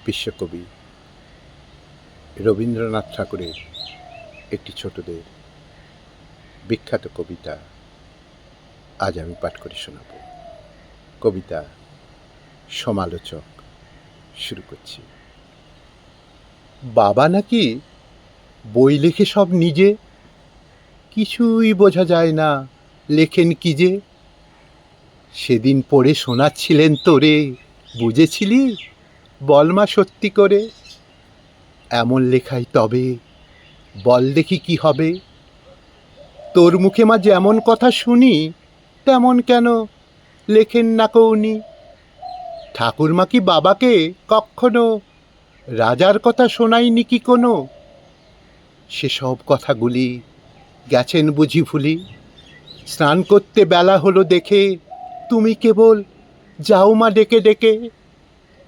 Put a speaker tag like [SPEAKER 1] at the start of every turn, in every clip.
[SPEAKER 1] বিশ্বকবি রবীন্দ্রনাথ ঠাকুরের একটি ছোটদের বিখ্যাত কবিতা আজ আমি পাঠ করে শোনাব। কবিতা সমালোচক। শুরু করছি। বাবা নাকি বই লেখে সব নিজে, কিছুই বোঝা যায় না লেখেন কি যে। সেদিন পড়ে শোনাচ্ছিলেন তোরে, বুঝেছিলি? বলমা সত্যি করে। এমন লেখাই তবে বল দেখি কি হবে। তোর মুখে মা যেমন কথা শুনি, তেমন কেন লেখেন না কৌনি। ঠাকুরমা কি বাবাকে কখনো রাজার কথা শোনায়নি কি কোনো? সেসব কথাগুলি গেছেন বুঝি ভুলি। স্নান করতে বেলা হলো দেখে তুমি কেবল যাও মা ডেকে ডেকে।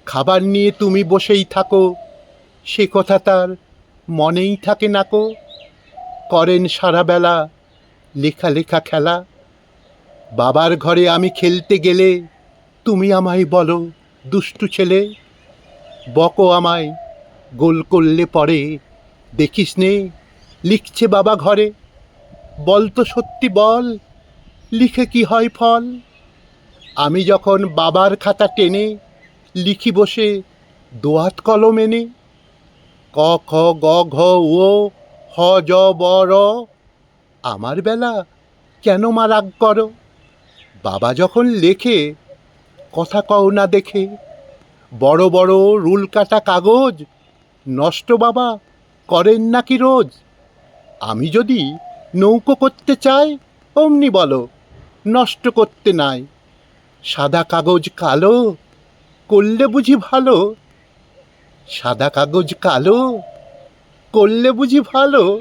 [SPEAKER 1] খাবার নিয়ে তুমি বসেই থাকো, সে কথা তার মনেই থাকে নাকো। করেন সারা বেলা লেখা লেখা খেলা। বাবার ঘরে আমি খেলতে গেলে তুমি আমায় বলো দুষ্টু ছেলে। বকো আমায় গোল করলে পরে, দেখিস নে লিখছে বাবা ঘরে। বল তো সত্যি বল, লিখে কি হয় ফল? আমি যখন বাবার খাতা টেনে লিখি বসে দোয়াত কলম এনে। ক খ গ ঘ ও হ জ ব র। আমার বেলা কেন মা রাগ করো? বাবা যখন লেখে কথা কও না দেখে। বড় বড় রুল কাটা কাগজ নষ্ট বাবা করেন নাকি রোজ? আমি যদি নৌকো করতে চাই, অমনি বলো নষ্ট করতে নাই। সাদা কাগজ কালো করলে বুঝি ভালো? সাদা কাগজ কালো করলে বুঝি ভালো?